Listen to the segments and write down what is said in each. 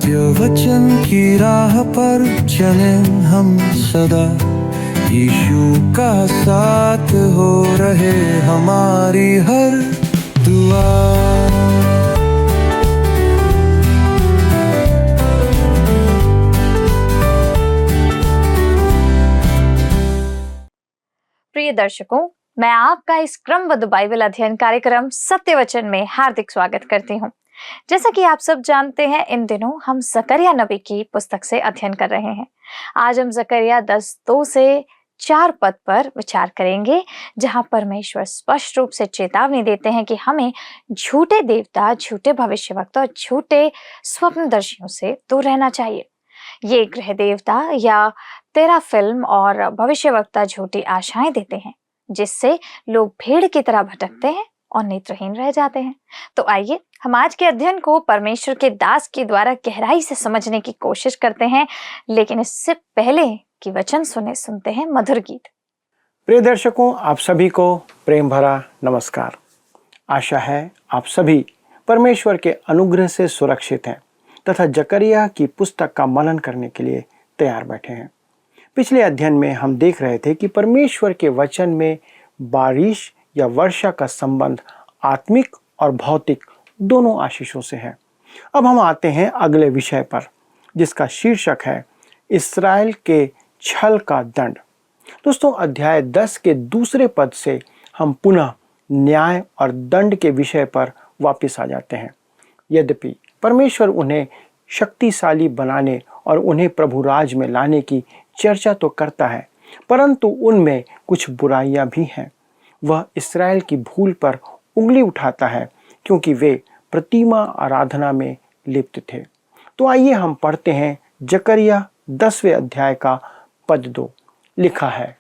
सत्य वचन की राह पर चले हम सदा, यीशु का साथ हो रहे हमारी हर दुआ। प्रिय दर्शकों, मैं आपका इस क्रमबद्ध बाइबल अध्ययन कार्यक्रम सत्य वचन में हार्दिक स्वागत करती हूँ। जैसा कि आप सब जानते हैं, इन दिनों हम जकरिया नबी की पुस्तक से अध्ययन कर रहे हैं। आज हम जकरिया 10:2 से 4 पद पर विचार करेंगे, जहां परमेश्वर स्पष्ट रूप से चेतावनी देते हैं कि हमें झूठे देवता, झूठे भविष्यवक्ता और झूठे स्वप्नदर्शियों से दूर रहना चाहिए। ये गृह देवता या तेरा फिल्म और भविष्यवक्ता झूठी आशाएं देते हैं, जिससे लोग भेड़ की तरह भटकते हैं और नेत्रहीन रह जाते हैं। तो आइए हम आज के अध्ययन को परमेश्वर के दास के द्वारा गहराई से समझने की कोशिश करते हैं, लेकिन इससे पहले कि वचन सुनते हैं मधुर गीत। प्रिय दर्शकों, आप सभी को प्रेम भरा नमस्कार। आशा है आप सभी परमेश्वर के अनुग्रह से सुरक्षित हैं तथा जकरिया की पुस्तक का मनन करने के लिए तैयार बैठे हैं। पिछले अध्ययन में हम देख रहे थे कि परमेश्वर के वचन में बारिश या वर्षा का संबंध आत्मिक और भौतिक दोनों आशीषों से है। अब हम आते हैं अगले विषय पर, जिसका शीर्षक है इस्राएल के छल का दंड। दोस्तों, अध्याय 10 के दूसरे पद से हम पुनः न्याय और दंड के विषय पर वापस आ जाते हैं। यद्यपि परमेश्वर उन्हें शक्तिशाली बनाने और उन्हें प्रभु राज में लाने की चर्चा तो करता है, परंतु उनमें कुछ बुराइयां भी हैं। वह इस्राएल की भूल पर उंगली उठाता है क्योंकि वे प्रतिमा आराधना में लिप्त थे। तो आइए हम पढ़ते हैं जकरिया 10वें अध्याय का पद 2। लिखा है,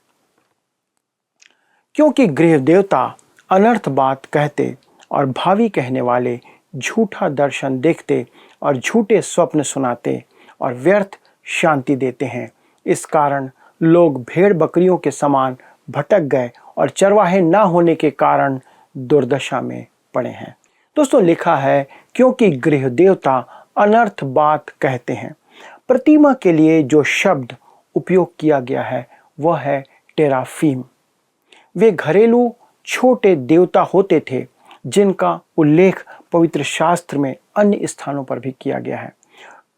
क्योंकि गृह देवता अनर्थ बात कहते और भावी कहने वाले झूठा दर्शन देखते और झूठे स्वप्न सुनाते और व्यर्थ शांति देते हैं, इस कारण लोग भेड़ बकरियों के समान भटक गए और चरवाहे ना होने के कारण दुर्दशा में पड़े हैं। दोस्तों, लिखा है क्योंकि गृह देवता अनर्थ बात कहते हैं। प्रतिमा के लिए जो शब्द उपयोग किया गया है वह है टेराफीम। वे घरेलू छोटे देवता होते थे जिनका उल्लेख पवित्र शास्त्र में अन्य स्थानों पर भी किया गया है।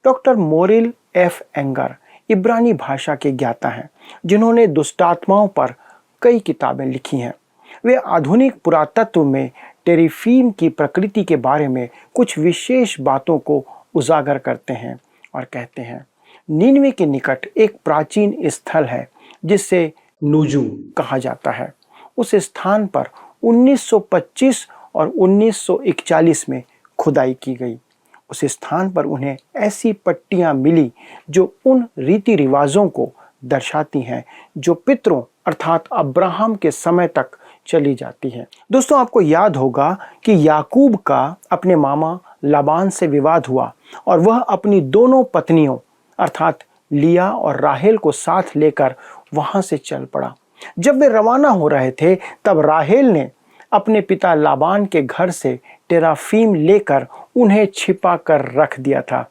डॉक्टर मोरिल एफ एंगर इब्रानी भाषा के ज्ञाता हैं, जिन्होंने दुष्टात्माओं पर कई किताबें लिखी हैं। वे आधुनिक पुरातत्व में टेराफीम की प्रकृति के बारे में कुछ विशेष बातों को उजागर करते हैं और कहते हैं, नीनवे के निकट एक प्राचीन स्थल है जिसे नुजू कहा जाता है। उस स्थान पर 1925 और 1941 में खुदाई की गई। उस स्थान पर उन्हें ऐसी पट्टियां मिली जो उन रीति रिवाजों को दर्शाती हैं जो पितरों अर्थात अब्राहम के समय तक चली जाती हैं। दोस्तों, आपको याद होगा कि याकूब का अपने मामा लाबान से विवाद हुआ और वह अपनी दोनों पत्नियों अर्थात लिया और राहेल को साथ लेकर वहां से चल पड़ा। जब वे रवाना हो रहे थे तब राहेल ने अपने पिता लाबान के घर से टेराफीम लेकर उन्हें छिपा कर रख दिया था।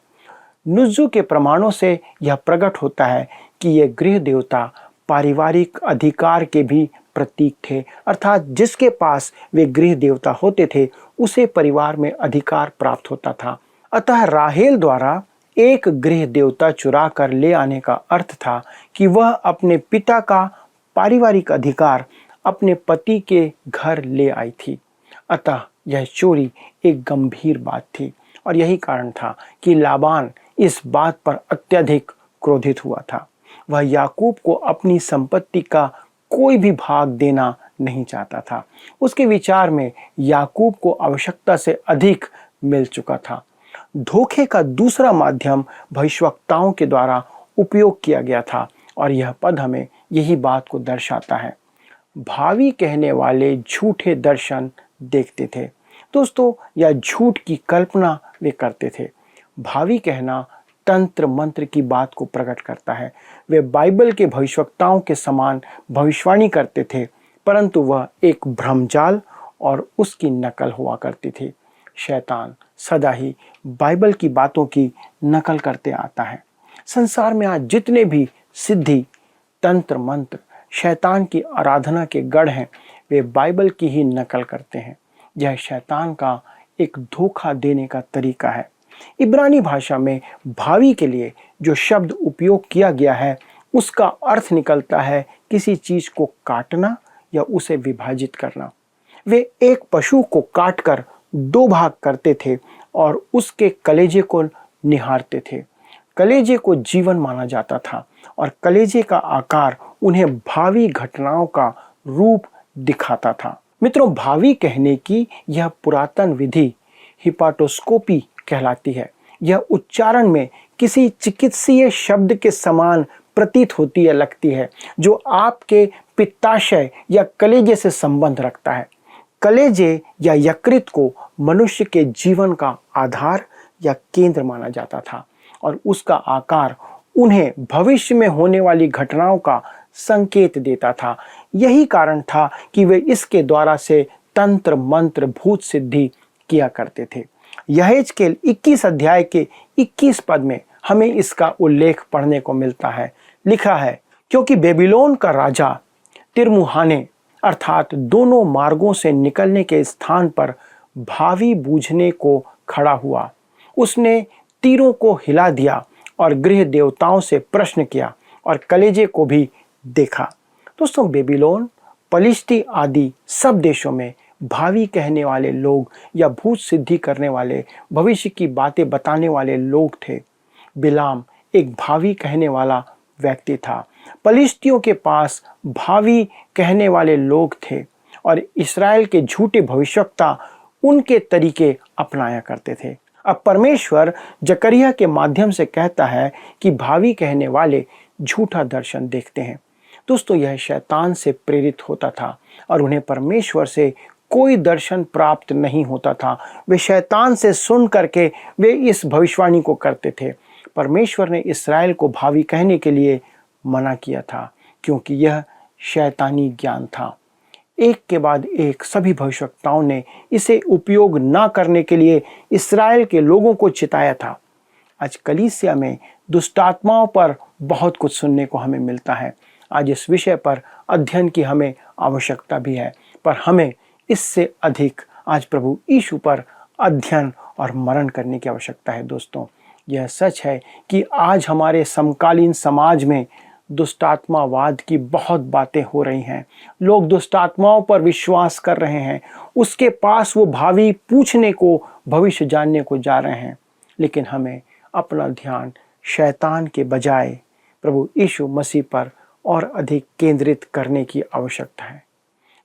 नुजू के प्रमाणों से यह प्रकट होता है कि ये गृह देवता पारिवारिक अधिकार के भी प्रतीक थे, अर्थात जिसके पास वे गृह देवता होते थे उसे परिवार में अधिकार प्राप्त होता था। अतः राहेल द्वारा एक गृह देवता चुरा कर ले आने का अर्थ था कि वह अपने पिता का पारिवारिक अधिकार अपने पति के घर ले आई थी। अतः यह चोरी एक गंभीर बात थी और यही कारण था कि लाबान इस बात पर अत्यधिक क्रोधित हुआ था। वह याकूब को अपनी संपत्ति का कोई भी भाग देना नहीं चाहता था। उसके विचार में याकूब को आवश्यकता से अधिक मिल चुका था। धोखे का दूसरा माध्यम भविष्यवक्ताओं के द्वारा उपयोग किया गया था और यह पद हमें यही बात को दर्शाता है। भावी कहने वाले झूठे दर्शन देखते थे। दोस्तों, यह झूठ की कल्पना वे करते थे। भावी कहना तंत्र मंत्र की बात को प्रकट करता है। वे बाइबल के भविष्यवक्ताओं के समान भविष्यवाणी करते थे, परंतु वह एक भ्रमजाल और उसकी नकल हुआ करती थी। शैतान सदा ही बाइबल की बातों की नकल करते आता है। संसार में आज जितने भी सिद्धि, तंत्र मंत्र, शैतान की आराधना के गढ़ हैं, वे बाइबल की ही नकल करते हैं। यह शैतान का एक धोखा देने का तरीका है। इब्रानी भाषा में भावी के लिए जो शब्द उपयोग किया गया है, उसका अर्थ निकलता है किसी चीज को काटना या उसे विभाजित करना। वे एक पशु को काटकर 2 भाग करते थे और उसके कलेजे को निहारते थे। कलेजे को जीवन माना जाता था और कलेजे का आकार उन्हें भावी घटनाओं का रूप दिखाता था। मित्रों, भावी कहने की यह पुरातन विधि हिपाटोस्कोपी कहलाती है। यह उच्चारण में किसी चिकित्सीय शब्द के समान प्रतीत होती है, लगती है, जो आपके पित्ताशय या कलेजे से संबंध रखता है। कलेजे या यकृत को मनुष्य के जीवन का आधार या केंद्र माना जाता था और उसका आकार उन्हें भविष्य में होने वाली घटनाओं का संकेत देता था। यही कारण था कि वे इसके द्वारा से तंत्र मंत्र, भूत सिद्धि किया करते थे। यहेजकेल 21 अध्याय के 21 पद में हमें इसका उल्लेख पढ़ने को मिलता है। लिखा है, क्योंकि बेबीलोन का राजा तिरमुहाने अर्थात दोनों मार्गों से निकलने के स्थान पर भावी बूझने को खड़ा हुआ। उसने तीरों को हिला दिया और गृह देवताओं से प्रश्न किया और कलेजे को भी देखा। दोस्तों, बेबीलोन, पलिश्ती आदि सब देशों में भावी कहने वाले लोग या भूत सिद्धि करने वाले, भविष्य की बातें बताने वाले लोग थे। बिलाम एक भावी कहने वाला व्यक्ति था। पलिश्तियों के पास भावी कहने वाले लोग थे और इस्राएल के झूठे भविष्यवक्ता उनके तरीके अपनाया करते थे। अब परमेश्वर जकरिया के माध्यम से कहता है कि भावी कहने वाले झूठा दर्शन देखते हैं। दोस्तों, यह शैतान से प्रेरित होता था और उन्हें परमेश्वर से कोई दर्शन प्राप्त नहीं होता था। वे शैतान से सुन करके वे इस भविष्यवाणी को करते थे। परमेश्वर ने इस्राएल को भावी कहने के लिए मना किया था, क्योंकि यह शैतानी ज्ञान था। एक के बाद एक सभी भविष्यवक्ताओं ने इसे उपयोग न करने के लिए इस्राएल के लोगों को चिताया था। आज कलीसिया में दुष्टात्माओं पर बहुत कुछ सुनने को हमें मिलता है। आज इस विषय पर अध्ययन की हमें आवश्यकता भी है, पर हमें इससे अधिक आज प्रभु यीशु पर अध्ययन और मनन करने की आवश्यकता है। दोस्तों, यह सच है कि आज हमारे समकालीन समाज में दुष्टात्मावाद की बहुत बातें हो रही हैं। लोग दुष्टात्माओं पर विश्वास कर रहे हैं, उसके पास वो भावी पूछने को, भविष्य जानने को जा रहे हैं। लेकिन हमें अपना ध्यान शैतान के बजाय प्रभु यीशु मसीह पर और अधिक केंद्रित करने की आवश्यकता है।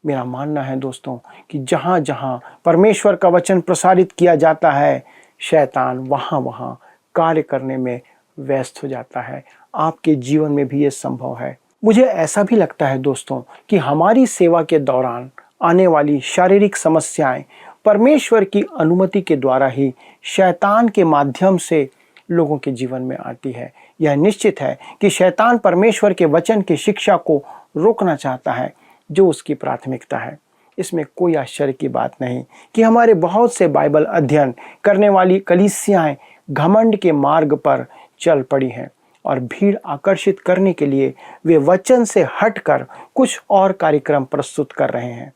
मेरा मानना है दोस्तों कि जहाँ जहाँ परमेश्वर का वचन प्रसारित किया जाता है, शैतान वहाँ वहाँ कार्य करने में व्यस्त हो जाता है। आपके जीवन में भी ये संभव है। मुझे ऐसा भी लगता है दोस्तों कि हमारी सेवा के दौरान आने वाली शारीरिक समस्याएं परमेश्वर की अनुमति के द्वारा ही शैतान के माध्यम से लोगों के जीवन में आती है। यह निश्चित है कि शैतान परमेश्वर के वचन की शिक्षा को रोकना चाहता है, जो उसकी प्राथमिकता है। इसमें कोई आश्चर्य की बात नहीं कि हमारे बहुत से बाइबल अध्ययन करने वाली कलीसियाएं घमंड के मार्ग पर चल पड़ी हैं और भीड़ आकर्षित करने के लिए वे वचन से हटकर कुछ और कार्यक्रम प्रस्तुत कर रहे हैं।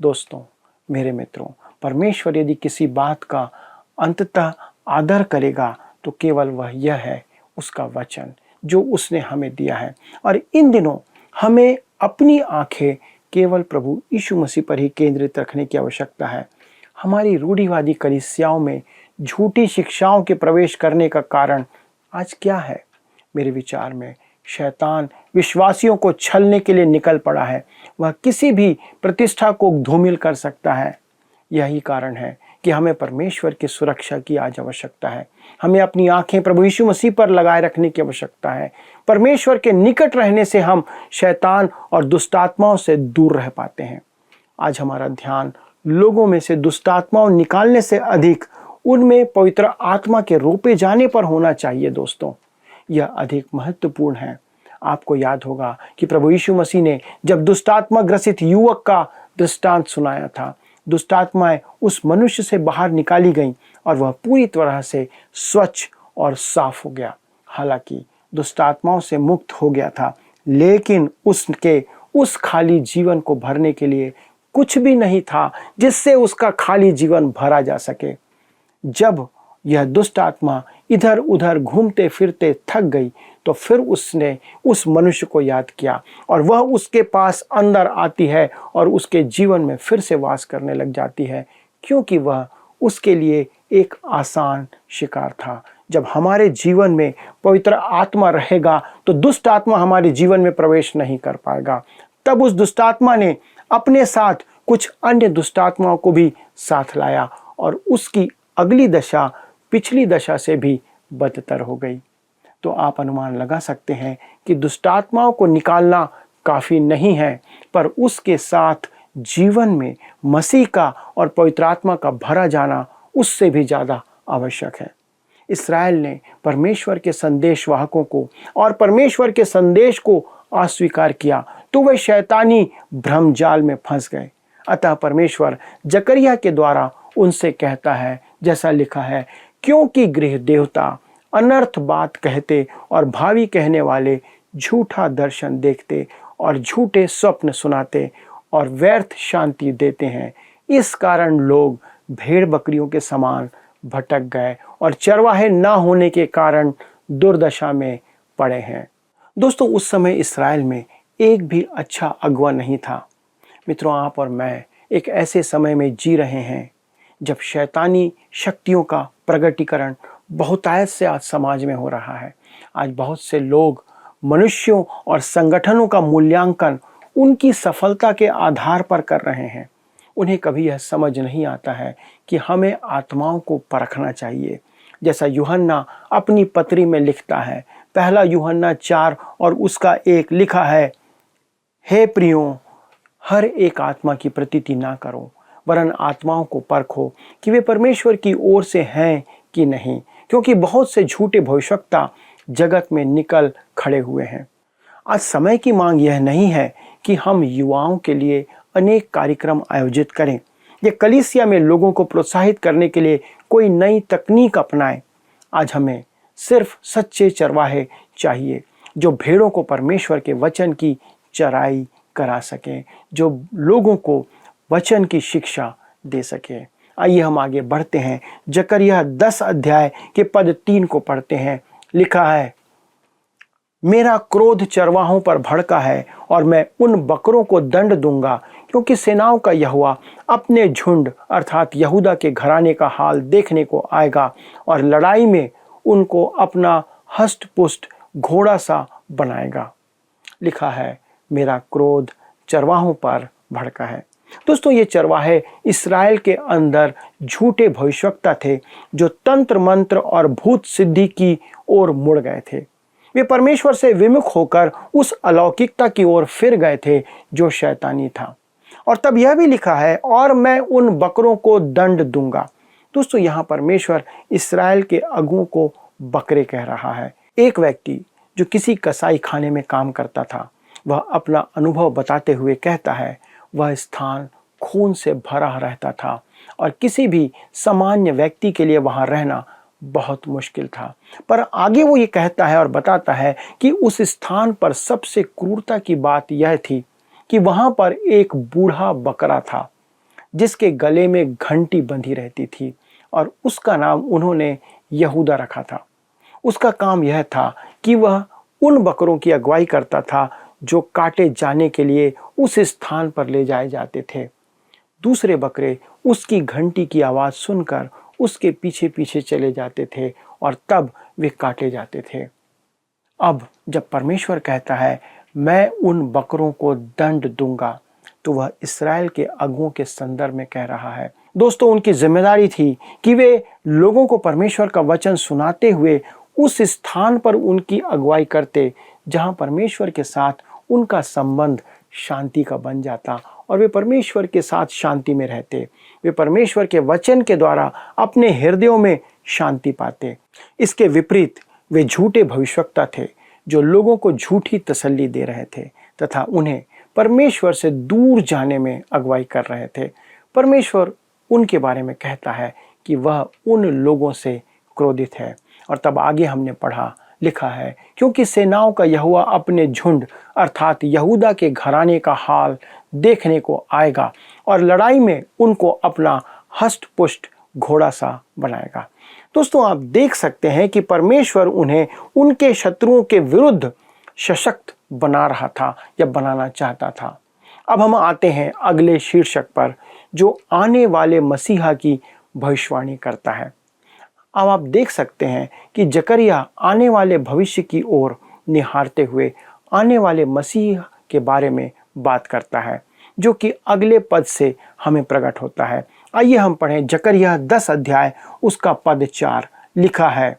दोस्तों, मेरे मित्रों, परमेश्वर यदि किसी बात का अंततः आदर करेगा तो केवल वह यह है, उसका वचन जो उसने हमें दिया है। और इन दिनों हमें अपनी आंखें केवल प्रभु यीशु मसीह पर ही केंद्रित रखने की आवश्यकता है। हमारी रूढ़िवादी कलीसियाओं में झूठी शिक्षाओं के प्रवेश करने का कारण आज क्या है? मेरे विचार में शैतान विश्वासियों को छलने के लिए निकल पड़ा है। वह किसी भी प्रतिष्ठा को धूमिल कर सकता है। यही कारण है कि हमें परमेश्वर की सुरक्षा की आज आवश्यकता है। हमें अपनी आंखें प्रभु यीशु मसीह पर लगाए रखने की आवश्यकता है। परमेश्वर के निकट रहने से हम शैतान और दुष्टात्माओं से दूर रह पाते हैं। आज हमारा ध्यान लोगों में से दुष्टात्माओं निकालने से अधिक उनमें पवित्र आत्मा के रोपे जाने पर होना चाहिए। दोस्तों, यह अधिक महत्वपूर्ण है। आपको याद होगा कि प्रभु यीशु मसीह ने जब दुष्टात्मा ग्रसित युवक का दृष्टांत सुनाया था, दुष्ट आत्माएं उस मनुष्य से बाहर निकाली गईं और वह पूरी तरह से स्वच्छ और साफ हो गया। हालांकि दुष्ट आत्माओं से मुक्त हो गया था, लेकिन उसके उस खाली जीवन को भरने के लिए कुछ भी नहीं था जिससे उसका खाली जीवन भरा जा सके। जब यह दुष्ट आत्मा इधर उधर घूमते फिरते थक गई तो फिर उसने उस मनुष्य को याद किया और वह उसके पास अंदर आती है और उसके जीवन में फिर से वास करने लग जाती है, क्योंकि वह उसके लिए एक आसान शिकार था। जब हमारे जीवन में पवित्र आत्मा रहेगा तो दुष्ट आत्मा हमारे जीवन में प्रवेश नहीं कर पाएगा। तब उस दुष्ट आत्मा ने अपने साथ कुछ अन्य दुष्ट आत्माओं को भी साथ लाया और उसकी अगली दशा पिछली दशा से भी बदतर हो गई। तो आप अनुमान लगा सकते हैं कि दुष्ट आत्माओं को निकालना काफ़ी नहीं है, पर उसके साथ जीवन में मसीह का और पवित्र आत्मा का भरा जाना उससे भी ज़्यादा आवश्यक है। इस्राएल ने परमेश्वर के संदेशवाहकों को और परमेश्वर के संदेश को अस्वीकार किया तो वे शैतानी भ्रमजाल में फंस गए। अतः परमेश्वर जकरिया के द्वारा उनसे कहता है, जैसा लिखा है, क्योंकि गृह देवता अनर्थ बात कहते और भावी कहने वाले झूठा दर्शन देखते और झूठे स्वप्न सुनाते और व्यर्थ शांति देते हैं, इस कारण लोग भेड़ बकरियों के समान भटक गए और चरवाहे ना होने के कारण दुर्दशा में पड़े हैं। दोस्तों, उस समय इस्राएल में एक भी अच्छा अगुवा नहीं था। मित्रों, आप और मैं एक ऐसे समय में जी रहे हैं जब शैतानी शक्तियों का प्रगटीकरण बहुतायत से आज समाज में हो रहा है। आज बहुत से लोग मनुष्यों और संगठनों का मूल्यांकन उनकी सफलता के आधार पर कर रहे हैं। उन्हें कभी यह समझ नहीं आता है कि हमें आत्माओं को परखना चाहिए। जैसा यूहन्ना अपनी पत्री में लिखता है, पहला यूहन्ना 4 और उसका 1 लिखा है, हे प्रियो, हर एक आत्मा की प्रतीति ना करो, वरन आत्माओं को परखो कि वे परमेश्वर की ओर से हैं कि नहीं, क्योंकि बहुत से झूठे भविष्यवक्ता जगत में निकल खड़े हुए हैं। आज समय की मांग यह नहीं है कि हम युवाओं के लिए अनेक कार्यक्रम आयोजित करें या कलीसिया में लोगों को प्रोत्साहित करने के लिए कोई नई तकनीक अपनाएं। आज हमें सिर्फ सच्चे चरवाहे चाहिए जो भेड़ों को परमेश्वर के वचन की चराई करा सकें, जो लोगों को वचन की शिक्षा दे सके। आइए हम आगे बढ़ते हैं। जकरिया 10 अध्याय के पद 3 को पढ़ते हैं। लिखा है, मेरा क्रोध चरवाहों पर भड़का है और मैं उन बकरों को दंड दूंगा, क्योंकि सेनाओं का यहोवा अपने झुंड अर्थात यहूदा के घराने का हाल देखने को आएगा और लड़ाई में उनको अपना हष्ट-पुष्ट घोड़ा सा बनाएगा। लिखा है, मेरा क्रोध चरवाहों पर भड़का है। दोस्तों, ये चरवाहे इस्राएल के अंदर झूठे भविष्यवक्ता थे जो तंत्र मंत्र और भूत सिद्धि की ओर मुड़ गए थे। वे परमेश्वर से विमुख होकर उस अलौकिकता की ओर फिर गए थे जो शैतानी था। और तब यह भी लिखा है, और मैं उन बकरों को दंड दूंगा। दोस्तों, यहाँ परमेश्वर इस्राएल के अगुओं को बकरे कह रहा है। एक व्यक्ति जो किसी कसाई खाने में काम करता था, वह अपना अनुभव बताते हुए कहता है, वह स्थान खून से भरा रहता था और किसी भी सामान्य व्यक्ति के लिए वहाँ रहना बहुत मुश्किल था। पर आगे वो ये कहता है और बताता है कि उस स्थान पर सबसे क्रूरता की बात यह थी कि वहाँ पर एक बूढ़ा बकरा था जिसके गले में घंटी बंधी रहती थी और उसका नाम उन्होंने यहूदा रखा था। उसका काम यह था कि वह उन बकरों की अगुवाई करता था जो काटे जाने के लिए उस स्थान पर ले जाए जाते थे। दूसरे बकरे उसकी घंटी की आवाज़ सुनकर उसके पीछे पीछे चले जाते थे और तब वे काटे जाते थे। अब जब परमेश्वर कहता है, मैं उन बकरों को दंड दूंगा, तो वह इस्राएल के अगुओं के संदर्भ में कह रहा है। दोस्तों, उनकी जिम्मेदारी थी कि वे लोगों को परमेश्वर का वचन सुनाते हुए उस स्थान पर उनकी अगुवाई करते जहां परमेश्वर के साथ उनका संबंध शांति का बन जाता और वे परमेश्वर के साथ शांति में रहते। वे परमेश्वर के वचन के द्वारा अपने हृदयों में शांति पाते। इसके विपरीत वे झूठे भविष्यवक्ता थे जो लोगों को झूठी तसल्ली दे रहे थे तथा उन्हें परमेश्वर से दूर जाने में अगुवाई कर रहे थे। परमेश्वर उनके बारे में कहता है कि वह उन लोगों से क्रोधित है। और तब आगे हमने पढ़ा, लिखा है, क्योंकि सेनाओं का यहोवा अपने झुंड अर्थात यहूदा के घराने का हाल देखने को आएगा और लड़ाई में उनको अपना हष्ट पुष्ट घोड़ा सा बनाएगा। दोस्तों, आप देख सकते हैं कि परमेश्वर उन्हें उनके शत्रुओं के विरुद्ध सशक्त बना रहा था या बनाना चाहता था। अब हम आते हैं अगले शीर्षक पर, जो आने वाले मसीहा की भविष्यवाणी करता है। अब आप देख सकते हैं कि जकरिया आने वाले भविष्य की ओर निहारते हुए आने वाले मसीह के बारे में बात करता है, जो कि अगले पद से हमें प्रकट होता है। आइए हम पढ़ें जकरिया 10 अध्याय उसका पद 4। लिखा है,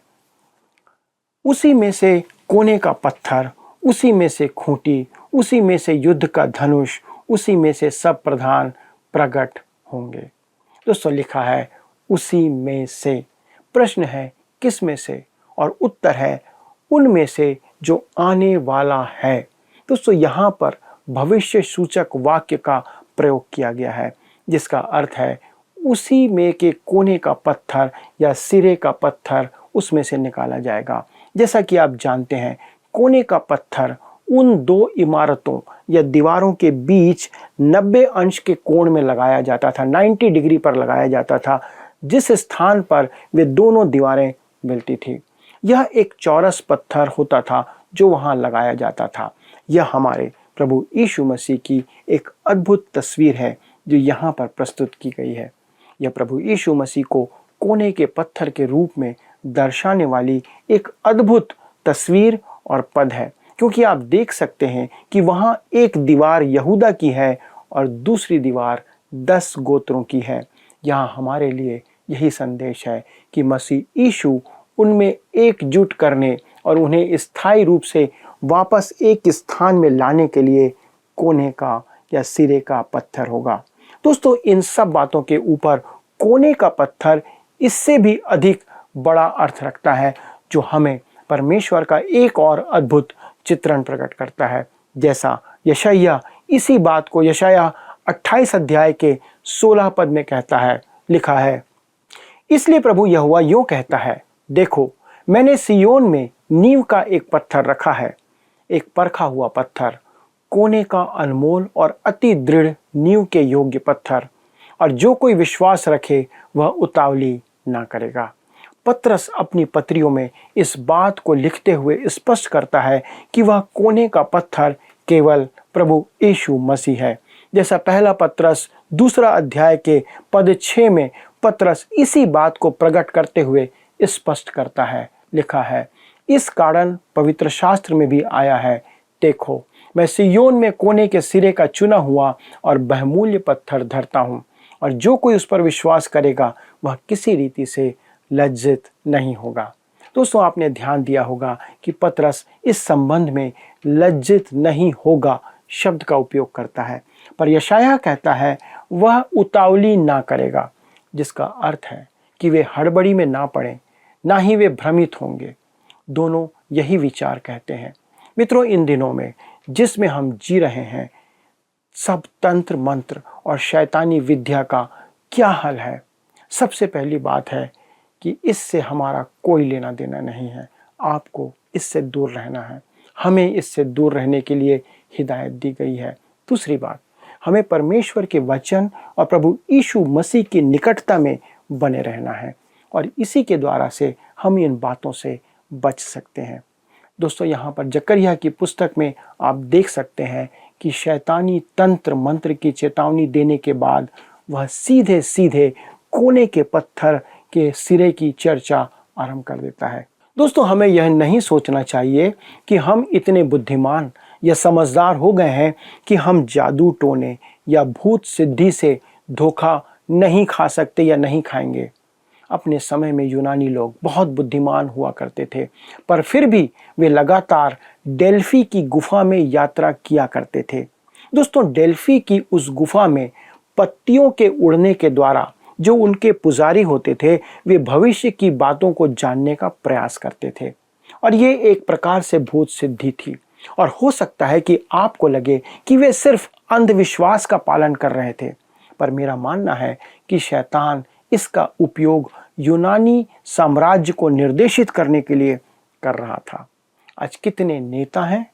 उसी में से कोने का पत्थर, उसी में से खूंटी, उसी में से युद्ध का धनुष, उसी में से सब प्रधान प्रकट होंगे। दोस्तों, लिखा है उसी में से। प्रश्न है किस में से, और उत्तर है उनमें से जो आने वाला है। दोस्तों, यहाँ पर भविष्य सूचक वाक्य का प्रयोग किया गया है, जिसका अर्थ है उसी में के कोने का पत्थर या सिरे का पत्थर उसमें से निकाला जाएगा। जैसा कि आप जानते हैं, कोने का पत्थर उन दो इमारतों या दीवारों के बीच 90 अंश के कोण में लगाया जाता था, 90 डिग्री पर लगाया जाता था, जिस स्थान पर वे दोनों दीवारें मिलती थी। यह एक चौरस पत्थर होता था जो वहां लगाया जाता था। यह हमारे प्रभु यीशु मसीह की एक अद्भुत तस्वीर है जो यहाँ पर प्रस्तुत की गई है। यह प्रभु यीशु मसीह को कोने के पत्थर के रूप में दर्शाने वाली एक अद्भुत तस्वीर और पद है, क्योंकि आप देख सकते हैं कि वहाँ एक दीवार यहूदा की है और दूसरी दीवार 10 गोत्रों की है। यहाँ हमारे लिए यही संदेश है कि मसीह यीशु उनमें एकजुट करने और उन्हें स्थायी रूप से वापस एक स्थान में लाने के लिए कोने का या सिरे का पत्थर होगा। दोस्तों, इन सब बातों के ऊपर कोने का पत्थर इससे भी अधिक बड़ा अर्थ रखता है, जो हमें परमेश्वर का एक और अद्भुत चित्रण प्रकट करता है। जैसा यशायाह इसी बात को यशायाह 28 अध्याय के 16 पद में कहता है। लिखा है, इसलिए प्रभु यहोवा यूं कहता है, देखो मैंने सियोन में नींव का एक पत्थर रखा है, एक परखा हुआ पत्थर, कोने का अनमोल और अति दृढ़ नींव के योग्य पत्थर, और जो कोई विश्वास रखे वह उतावली ना करेगा। पतरस अपनी पत्रियों में इस बात को लिखते हुए स्पष्ट करता है कि वह कोने का पत्थर केवल प्रभु यीशु मसीह है। जैसा पहला पतरस 2 अध्याय के पद 6 में पतरस इसी बात को प्रकट करते हुए स्पष्ट करता है। लिखा है, इस कारण पवित्र शास्त्र में भी आया है, देखो मैं सियोन में कोने के सिरे का चुना हुआ और बहुमूल्य पत्थर धरता हूँ, और जो कोई उस पर विश्वास करेगा वह किसी रीति से लज्जित नहीं होगा। दोस्तों, आपने ध्यान दिया होगा कि पतरस इस संबंध में लज्जित नहीं होगा शब्द का उपयोग करता है, पर यशायाह कहता है वह उतावली ना करेगा, जिसका अर्थ है कि वे हड़बड़ी में ना पड़े, ना ही वे भ्रमित होंगे। दोनों यही विचार कहते हैं। मित्रों, इन दिनों में जिसमें हम जी रहे हैं, सब तंत्र मंत्र और शैतानी विद्या का क्या हल है? सबसे पहली बात है कि इससे हमारा कोई लेना देना नहीं है। आपको इससे दूर रहना है। हमें इससे दूर रहने के लिए हिदायत दी गई है। दूसरी बात, हमें परमेश्वर के वचन और प्रभु यीशु मसीह की निकटता में बने रहना है, और इसी के द्वारा से हम इन बातों से बच सकते हैं। दोस्तों, यहाँ पर जकरिया की पुस्तक में आप देख सकते हैं कि शैतानी तंत्र मंत्र की चेतावनी देने के बाद वह सीधे सीधे कोने के पत्थर के सिरे की चर्चा आरंभ कर देता है। दोस्तों, हमें यह नहीं सोचना चाहिए कि हम इतने बुद्धिमान या समझदार हो गए हैं कि हम जादू टोने या भूत सिद्धि से धोखा नहीं खा सकते या नहीं खाएंगे। अपने समय में यूनानी लोग बहुत बुद्धिमान हुआ करते थे, पर फिर भी वे लगातार डेल्फी की गुफा में यात्रा किया करते थे। दोस्तों, डेल्फी की उस गुफा में पत्तियों के उड़ने के द्वारा जो उनके पुजारी होते थे, वे भविष्य की बातों को जानने का प्रयास करते थे, और ये एक प्रकार से भूत सिद्धि थी। और हो सकता है कि आपको लगे कि वे सिर्फ अंधविश्वास का पालन कर रहे थे, पर मेरा मानना है कि शैतान इसका उपयोग यूनानी साम्राज्य को निर्देशित करने के लिए कर रहा था। आज कितने नेता हैं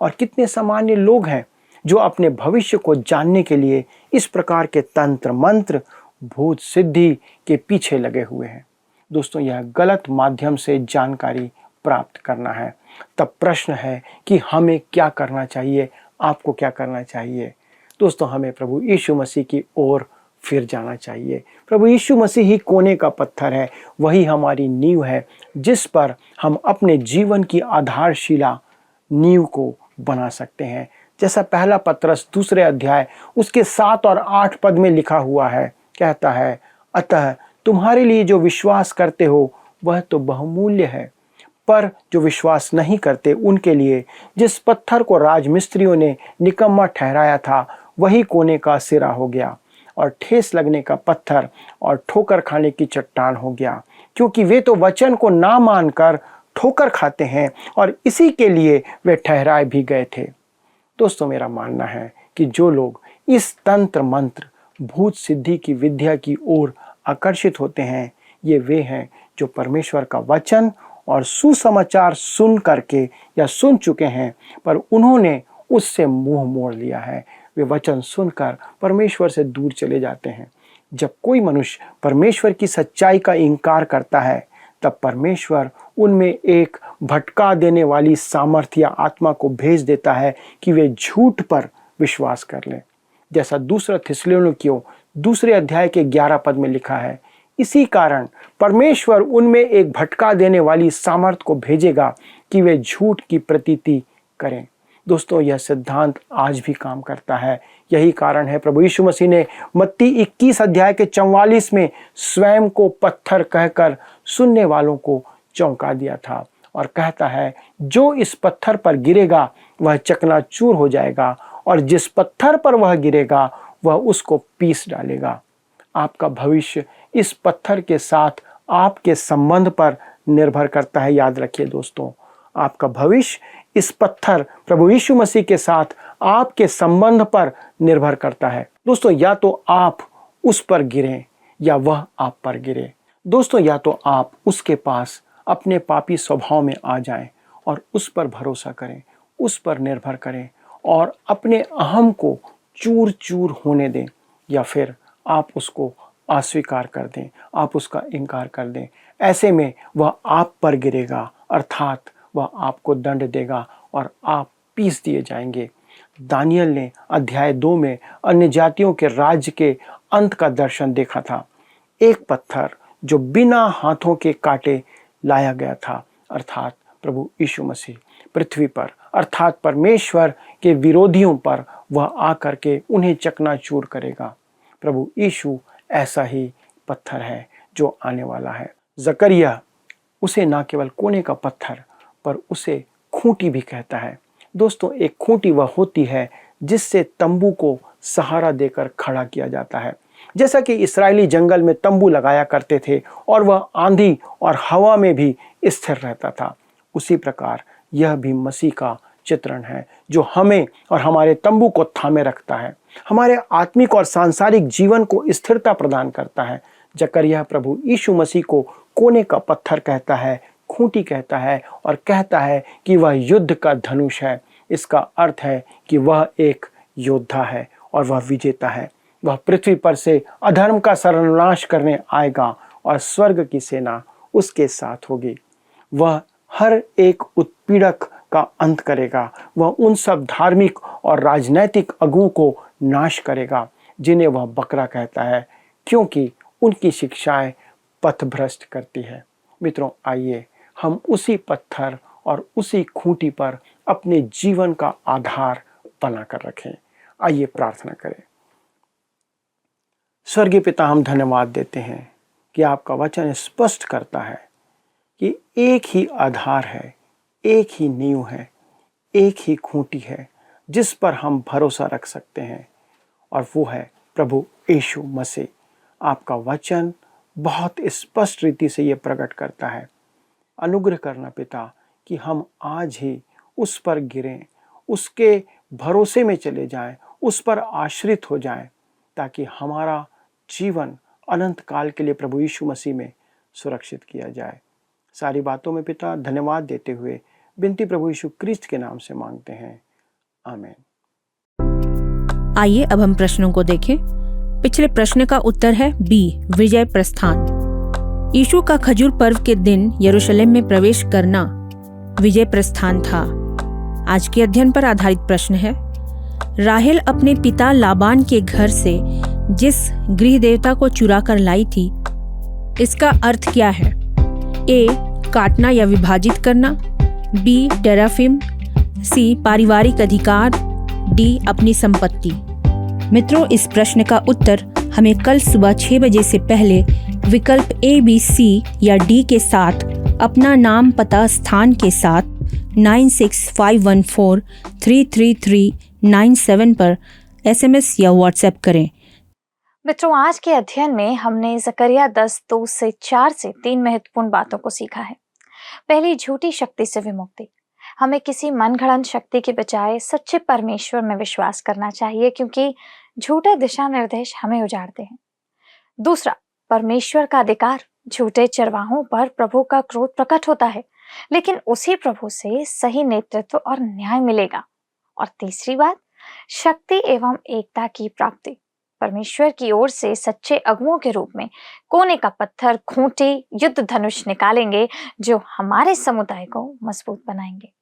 और कितने सामान्य लोग हैं जो अपने भविष्य को जानने के लिए इस प्रकार के तंत्र मंत्र, भूत सिद्धि के पीछे लगे हुए हैं। दोस्तों, यह गलत माध्यम से जानकारी प्राप्त करना है। तब प्रश्न है कि हमें क्या करना चाहिए, आपको क्या करना चाहिए। दोस्तों, हमें प्रभु यीशु मसीह की ओर फिर जाना चाहिए। प्रभु यीशु मसीह ही कोने का पत्थर है, वही हमारी नींव है जिस पर हम अपने जीवन की आधारशिला नींव को बना सकते हैं। जैसा पहला पत्रस 2 अध्याय उसके 7 और 8 पद में लिखा हुआ है, कहता है, अतः तुम्हारे लिए जो विश्वास करते हो वह तो बहुमूल्य है, पर जो विश्वास नहीं करते उनके लिए जिस पत्थर को राजमिस्त्रियों ने निकम्मा ठहराया था वही कोने का सिरा हो गया और ठेस लगने का पत्थर और ठोकर खाने की चट्टान हो गया, क्योंकि वे तो वचन को ना मानकर ठोकर खाते हैं और इसी के लिए वे ठहराए भी गए थे। दोस्तों, मेरा मानना है कि जो लोग इस तंत्र मंत्र, भूत सिद्धि की विद्या की ओर आकर्षित होते हैं, ये वे हैं जो परमेश्वर का वचन और सुसमाचार सुन करके या सुन चुके हैं पर उन्होंने उससे मुंह मोड़ लिया है। वे वचन सुनकर परमेश्वर से दूर चले जाते हैं। जब कोई मनुष्य परमेश्वर की सच्चाई का इनकार करता है तब परमेश्वर उनमें एक भटका देने वाली सामर्थ्य या आत्मा को भेज देता है कि वे झूठ पर विश्वास कर लें। जैसा 2 थिस्सलुनीकियों 2 अध्याय के 11 पद में लिखा है, इसी कारण परमेश्वर उनमें एक भटका देने वाली सामर्थ को भेजेगा कि वे झूठ की प्रतीति करें। दोस्तों, यह सिद्धांत आज भी काम करता है। यही कारण है प्रभु यीशु मसीह ने मत्ती 21 अध्याय के 44 में स्वयं को पत्थर कहकर सुनने वालों को चौंका दिया था और कहता है, जो इस पत्थर पर गिरेगा वह चकनाचूर हो जाएगा और जिस पत्थर पर वह गिरेगा वह उसको पीस डालेगा। आपका भविष्य इस पत्थर के साथ आपके संबंध पर निर्भर करता है। याद रखिए दोस्तों, आपका भविष्य इस पत्थर प्रभु यीशु मसीह के साथ आपके संबंध पर निर्भर करता है। दोस्तों, या तो आप उस पर गिरें या वह आप पर गिरे। दोस्तों, या तो आप उसके पास अपने पापी स्वभाव में आ जाएं और उस पर भरोसा करें, उस पर निर्भर करें और अपने अहम को चूर चूर होने दें, या फिर आप उसको अस्वीकार कर दें, आप उसका इनकार कर दें। ऐसे में वह आप पर गिरेगा, अर्थात वह आपको दंड देगा और आप पीस दिए जाएंगे। दानियल ने अध्याय 2 में अन्य जातियों के राज्य के अंत का दर्शन देखा था। एक पत्थर जो बिना हाथों के काटे लाया गया था, अर्थात प्रभु यीशु मसीह, पृथ्वी पर अर्थात परमेश्वर के विरोधियों पर वह आकर के उन्हें चकनाचूर करेगा। प्रभु यीशु ऐसा ही पत्थर है जो आने वाला है। जकरिया उसे ना केवल कोने का पत्थर पर उसे खूंटी भी कहता है। दोस्तों, एक खूंटी वह होती है जिससे तंबू को सहारा देकर खड़ा किया जाता है। जैसा कि इस्राएली जंगल में तंबू लगाया करते थे और वह आंधी और हवा में भी स्थिर रहता था, उसी प्रकार यह भी मसीह का चित्रण है जो हमें और हमारे तंबू को थामे रखता है, हमारे आत्मिक और सांसारिक जीवन को स्थिरता प्रदान करता है। जकरिया प्रभु यीशु मसीह को कोने का पत्थर कहता है, खूंटी कहता है और कहता है कि वह युद्ध का धनुष है। इसका अर्थ है कि वह एक योद्धा है और वह विजेता है। वह पृथ्वी पर से अधर्म का सर्वनाश करने आएगा और स्वर्ग की सेना उसके साथ होगी। वह हर एक उत्पीड़क का अंत करेगा। वह उन सब धार्मिक और राजनैतिक अगुओं को नाश करेगा जिन्हें वह बकरा कहता है, क्योंकि उनकी शिक्षाएं पथभ्रष्ट करती है। मित्रों, आइए हम उसी पत्थर और उसी खूंटी पर अपने जीवन का आधार बनाकर रखें। आइए प्रार्थना करें। स्वर्गीय पिता, हम धन्यवाद देते हैं कि आपका वचन स्पष्ट करता है कि एक ही आधार है, एक ही नींव है, एक ही खूंटी है जिस पर हम भरोसा रख सकते हैं, और वो है प्रभु यीशु मसीह। आपका वचन बहुत स्पष्ट रीति से ये प्रकट करता है। अनुग्रह करना पिता कि हम आज ही उस पर गिरें, उसके भरोसे में चले जाएं, उस पर आश्रित हो जाएं, ताकि हमारा जीवन अनंत काल के लिए प्रभु यीशु मसीह में सुरक्षित किया जाए। सारी बातों में पिता धन्यवाद देते हुए विनती प्रभु यीशु क्रिस्ट के नाम से मांगते हैं, आमीन। आइए अब हम प्रश्नों को देखें। पिछले प्रश्न का उत्तर है बी, विजय प्रस्थान। यीशु का खजूर पर्व के दिन यरूशलेम में प्रवेश करना विजय प्रस्थान था। आज के अध्ययन पर आधारित प्रश्न है, राहेल अपने पिता लाबान के घर से जिस गृह देवता को चुरा कर लाई थी, इसका अर्थ क्या है? ए, काटना या विभाजित करना, बी, टेराफिम, सी, पारिवारिक अधिकार, डी, अपनी संपत्ति। मित्रों, इस प्रश्न का उत्तर हमें कल सुबह 6 बजे से पहले विकल्प ए, बी, सी या डी के साथ अपना नाम, पता, स्थान के साथ 9651433397 पर SMS या व्हाट्सएप करें। मित्रों, आज के अध्ययन में हमने जकरिया 10:2 से 4 से 3 महत्वपूर्ण बातों को सीखा है। पहली, झूठी शक्ति से विमुक्ति। हमें किसी मनगढ़ंत शक्ति के बजाय सच्चे परमेश्वर में विश्वास करना चाहिए, क्योंकि झूठे दिशा निर्देश हमें उजाड़ते हैं। दूसरा, परमेश्वर का अधिकार। झूठे चरवाहों पर प्रभु का क्रोध प्रकट होता है, लेकिन उसी प्रभु से सही नेतृत्व और न्याय मिलेगा। और तीसरी बात, शक्ति एवं एकता की प्राप्ति। परमेश्वर की ओर से सच्चे अगुओं के रूप में कोने का पत्थर, खूंटी, युद्ध धनुष निकालेंगे जो हमारे समुदाय को मजबूत बनाएंगे।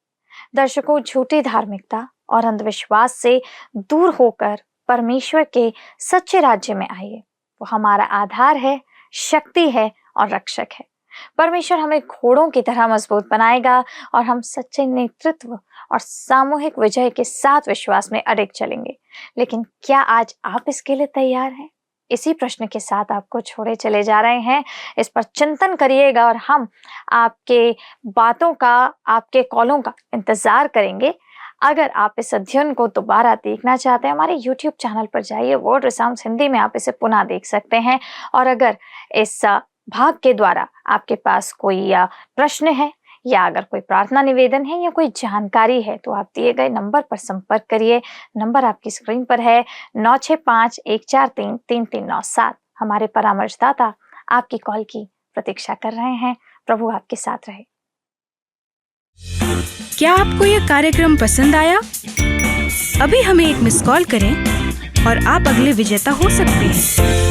दर्शकों, झूठी धार्मिकता और अंधविश्वास से दूर होकर परमेश्वर के सच्चे राज्य में आइए। वो हमारा आधार है, शक्ति है और रक्षक है। परमेश्वर हमें घोड़ों की तरह मजबूत बनाएगा और हम सच्चे नेतृत्व और सामूहिक विजय के साथ विश्वास में अडिग चलेंगे। लेकिन क्या आज आप इसके लिए तैयार हैं? इसी प्रश्न के साथ आपको छोड़े चले जा रहे हैं। इस पर चिंतन करिएगा और हम आपके बातों का, आपके कॉलों का इंतजार करेंगे। अगर आप इस अध्ययन को दोबारा देखना चाहते हैं, हमारे YouTube चैनल पर जाइए, वर्ड रिसाउंड्स हिंदी में आप इसे पुनः देख सकते हैं। और अगर इस भाग के द्वारा आपके पास कोई प्रश्न है या अगर कोई प्रार्थना निवेदन है या कोई जानकारी है, तो आप दिए गए नंबर पर संपर्क करिए। नंबर आपकी स्क्रीन पर है 9651433397। हमारे परामर्शदाता आपकी कॉल की प्रतीक्षा कर रहे हैं। प्रभु आपके साथ रहे। क्या आपको यह कार्यक्रम पसंद आया? अभी हमें एक मिस कॉल करें और आप अगले विजेता हो सकते हैं।